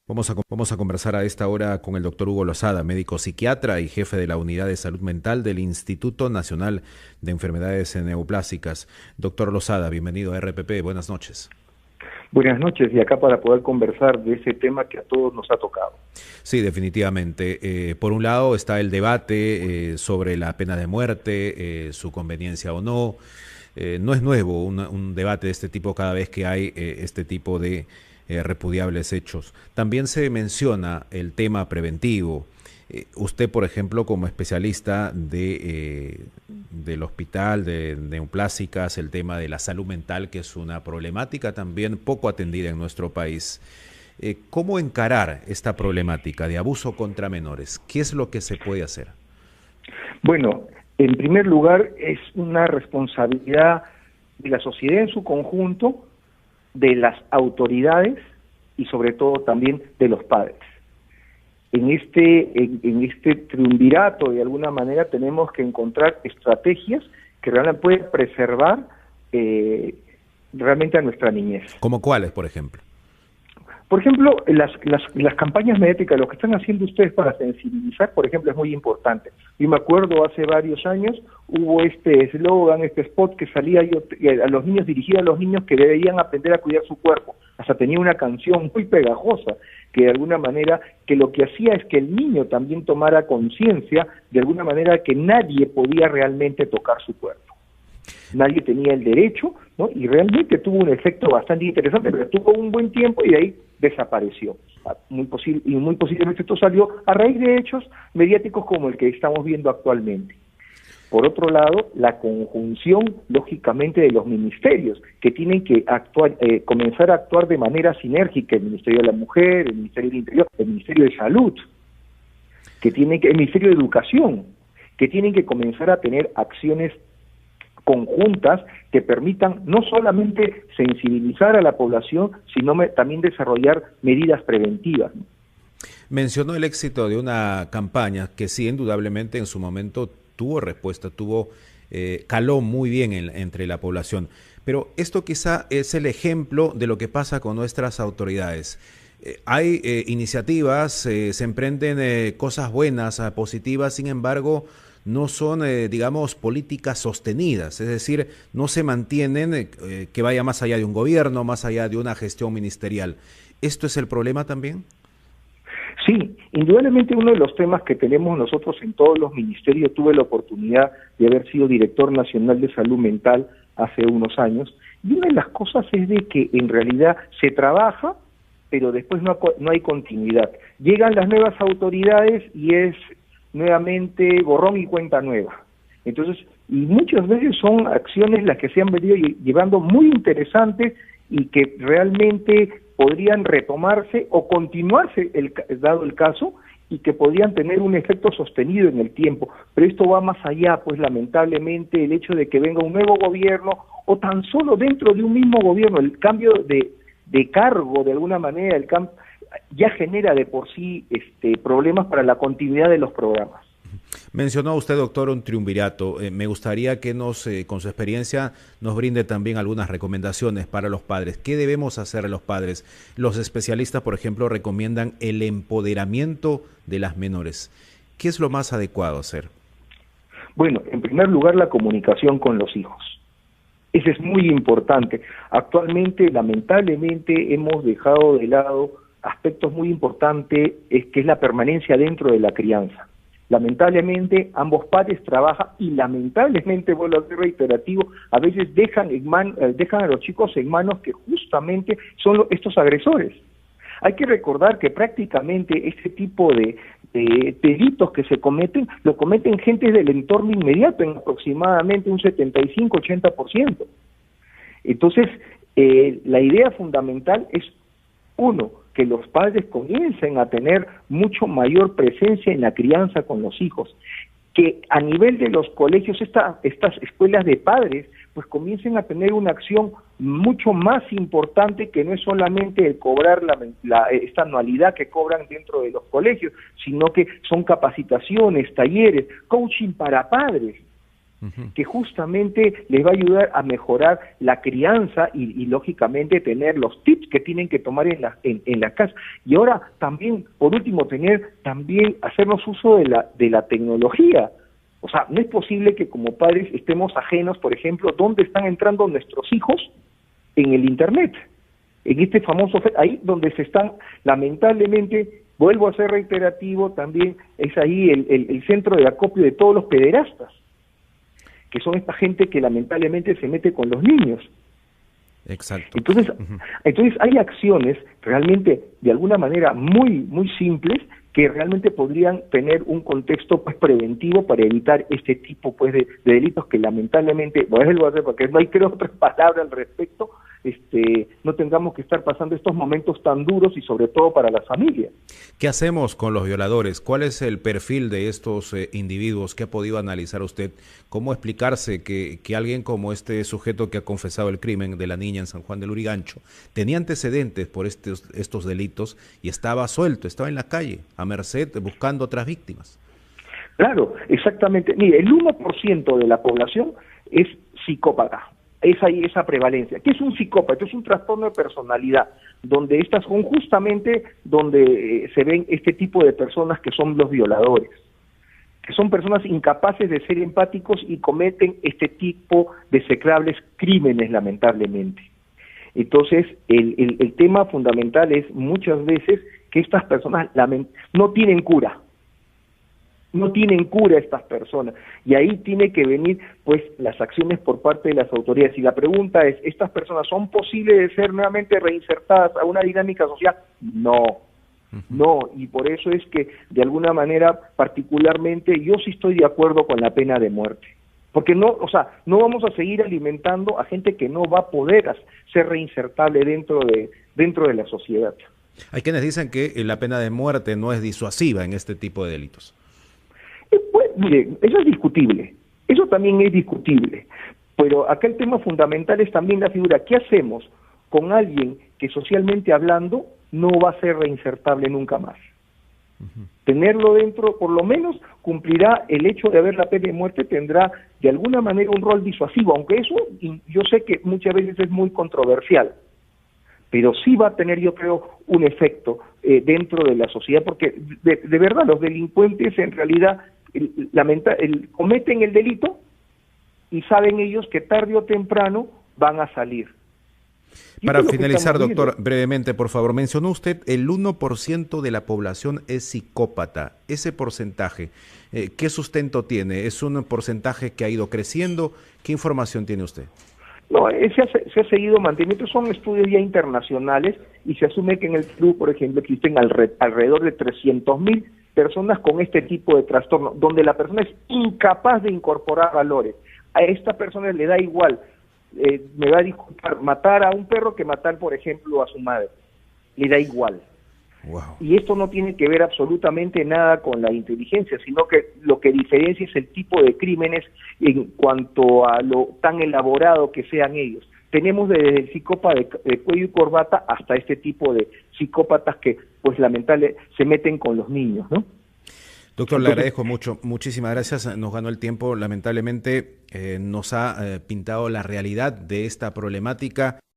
Vamos a conversar a esta hora con el doctor Hugo Lozada, médico psiquiatra y jefe de la Unidad de Salud Mental del Instituto Nacional de Enfermedades Neoplásicas. Doctor Lozada, bienvenido a RPP, buenas noches. Buenas noches, y acá para poder conversar de ese tema que a todos nos ha tocado. Sí, definitivamente. Por un lado está el debate sobre la pena de muerte, su conveniencia o no. No es nuevo un debate de este tipo cada vez que hay este tipo de repudiables hechos. También se menciona el tema preventivo. Usted, por ejemplo, como especialista del hospital de neoplásicas, el tema de la salud mental, que es una problemática también poco atendida en nuestro país. ¿Cómo encarar esta problemática de abuso contra menores? ¿Qué es lo que se puede hacer? Bueno, en primer lugar, es una responsabilidad de la sociedad en su conjunto, de las autoridades y sobre todo también de los padres. En este triunvirato, de alguna manera, tenemos que encontrar estrategias que realmente pueden preservar realmente a nuestra niñez. ¿Cómo cuáles, por ejemplo? Por ejemplo, las campañas mediáticas, lo que están haciendo ustedes para sensibilizar, por ejemplo, es muy importante. Yo me acuerdo hace varios años, hubo este eslogan, este spot que salía a los niños, dirigido a los niños que deberían aprender a cuidar su cuerpo. Hasta tenía una canción muy pegajosa, que de alguna manera, que lo que hacía es que el niño también tomara conciencia, de alguna manera, que nadie podía realmente tocar su cuerpo. Nadie tenía el derecho, ¿no? Y realmente tuvo un efecto bastante interesante, pero estuvo un buen tiempo y de ahí desapareció. Muy posiblemente esto salió a raíz de hechos mediáticos como el que estamos viendo actualmente. Por otro lado, la conjunción, lógicamente, de los ministerios, que tienen que comenzar a actuar de manera sinérgica, el Ministerio de la Mujer, el Ministerio del Interior, el Ministerio de Salud, el Ministerio de Educación, que tienen que comenzar a tener acciones conjuntas que permitan no solamente sensibilizar a la población, sino también desarrollar medidas preventivas, ¿no? Mencionó el éxito de una campaña que sí, indudablemente en su momento tuvo respuesta, caló muy bien entre la población. Pero esto quizá es el ejemplo de lo que pasa con nuestras autoridades. Hay iniciativas, se emprenden cosas buenas, positivas, sin embargo, no son, digamos, políticas sostenidas, es decir, no se mantienen que vaya más allá de un gobierno, más allá de una gestión ministerial. ¿Esto es el problema también? Sí, indudablemente uno de los temas que tenemos nosotros en todos los ministerios, tuve la oportunidad de haber sido director nacional de salud mental hace unos años, y una de las cosas es de que en realidad se trabaja, pero después no hay continuidad. Llegan las nuevas autoridades y es nuevamente borrón y cuenta nueva. Entonces, y muchas veces son acciones las que se han venido llevando muy interesantes y que realmente podrían retomarse o continuarse dado el caso, y que podrían tener un efecto sostenido en el tiempo. Pero esto va más allá, pues lamentablemente el hecho de que venga un nuevo gobierno o tan solo dentro de un mismo gobierno, el cambio de cargo de alguna manera, ya genera de por sí problemas para la continuidad de los programas. Mencionó usted, doctor, un triunvirato. Me gustaría que con su experiencia, nos brinde también algunas recomendaciones para los padres. ¿Qué debemos hacer los padres? Los especialistas, por ejemplo, recomiendan el empoderamiento de las menores. ¿Qué es lo más adecuado hacer? Bueno, en primer lugar, la comunicación con los hijos. Eso es muy importante. Actualmente, lamentablemente, hemos dejado de lado aspectos muy importantes, que es la permanencia dentro de la crianza. Lamentablemente, ambos padres trabajan y lamentablemente, vuelvo a ser reiterativo, a veces dejan a los chicos en manos que justamente son estos agresores. Hay que recordar que prácticamente este tipo de delitos que se cometen, lo cometen gentes del entorno inmediato, en aproximadamente un 75-80%. Entonces, la idea fundamental es, uno, que los padres comiencen a tener mucho mayor presencia en la crianza con los hijos, que a nivel de los colegios, estas escuelas de padres, pues comiencen a tener una acción mucho más importante, que no es solamente el cobrar esta anualidad que cobran dentro de los colegios, sino que son capacitaciones, talleres, coaching para padres, que justamente les va a ayudar a mejorar la crianza y lógicamente tener los tips que tienen que tomar en la casa. Y ahora también, por último, también hacernos uso de la tecnología. O sea, no es posible que como padres estemos ajenos, por ejemplo, dónde están entrando nuestros hijos en el Internet, en este famoso, ahí donde se están, lamentablemente, vuelvo a ser reiterativo, también es ahí el centro de acopio de todos los pederastas, que son esta gente que lamentablemente se mete con los niños. Exacto. Entonces hay acciones realmente de alguna manera muy simples que realmente podrían tener un contexto pues preventivo para evitar este tipo pues de delitos que lamentablemente, vuelvo a hacer porque no hay creo otras palabras al respecto, no tengamos que estar pasando estos momentos tan duros y sobre todo para las familias. ¿Qué hacemos con los violadores? ¿Cuál es el perfil de estos individuos? ¿Qué ha podido analizar usted? ¿Cómo explicarse que alguien como este sujeto que ha confesado el crimen de la niña en San Juan del Lurigancho tenía antecedentes por estos delitos y estaba suelto, estaba en la calle, a merced, buscando otras víctimas? Claro, exactamente. Mire, el 1% de la población es psicópata. Es ahí esa prevalencia. ¿Qué es un psicópata? Es un trastorno de personalidad, donde estas son justamente donde se ven este tipo de personas que son los violadores, que son personas incapaces de ser empáticos y cometen este tipo de execrables crímenes, lamentablemente. Entonces, el tema fundamental es muchas veces que estas personas no tienen cura. No tienen cura estas personas, y ahí tiene que venir pues las acciones por parte de las autoridades. Y la pregunta es, ¿estas personas son posibles de ser nuevamente reinsertadas a una dinámica social? No, y por eso es que de alguna manera particularmente yo sí estoy de acuerdo con la pena de muerte, porque no vamos a seguir alimentando a gente que no va a poder ser reinsertable dentro de la sociedad. Hay quienes dicen que la pena de muerte no es disuasiva en este tipo de delitos. Pues, mire, eso es discutible, eso también es discutible, pero acá el tema fundamental es también la figura, ¿qué hacemos con alguien que socialmente hablando no va a ser reinsertable nunca más? Tenerlo dentro, por lo menos cumplirá el hecho de haber la pena de muerte, tendrá de alguna manera un rol disuasivo, aunque eso yo sé que muchas veces es muy controversial, pero sí va a tener, yo creo, un efecto dentro de la sociedad, porque de verdad los delincuentes en realidad cometen el delito y saben ellos que tarde o temprano van a salir. Para finalizar, doctor, brevemente, por favor, mencionó usted el 1% de la población es psicópata. Ese porcentaje, ¿qué sustento tiene? ¿Es un porcentaje que ha ido creciendo? ¿Qué información tiene usted? No, se ha seguido manteniendo, son estudios ya internacionales y se asume que en el Perú, por ejemplo, existen alrededor de 300.000 personas con este tipo de trastorno, donde la persona es incapaz de incorporar valores. A esta persona le da igual, me va a disculpar, matar a un perro que matar, por ejemplo, a su madre. Le da igual. Wow. Y esto no tiene que ver absolutamente nada con la inteligencia, sino que lo que diferencia es el tipo de crímenes en cuanto a lo tan elaborado que sean ellos. Tenemos desde el psicópata de cuello y corbata hasta este tipo de psicópatas que, pues lamentablemente, se meten con los niños, ¿no? Doctor, le agradezco mucho, muchísimas gracias. Nos ganó el tiempo, lamentablemente nos ha pintado la realidad de esta problemática.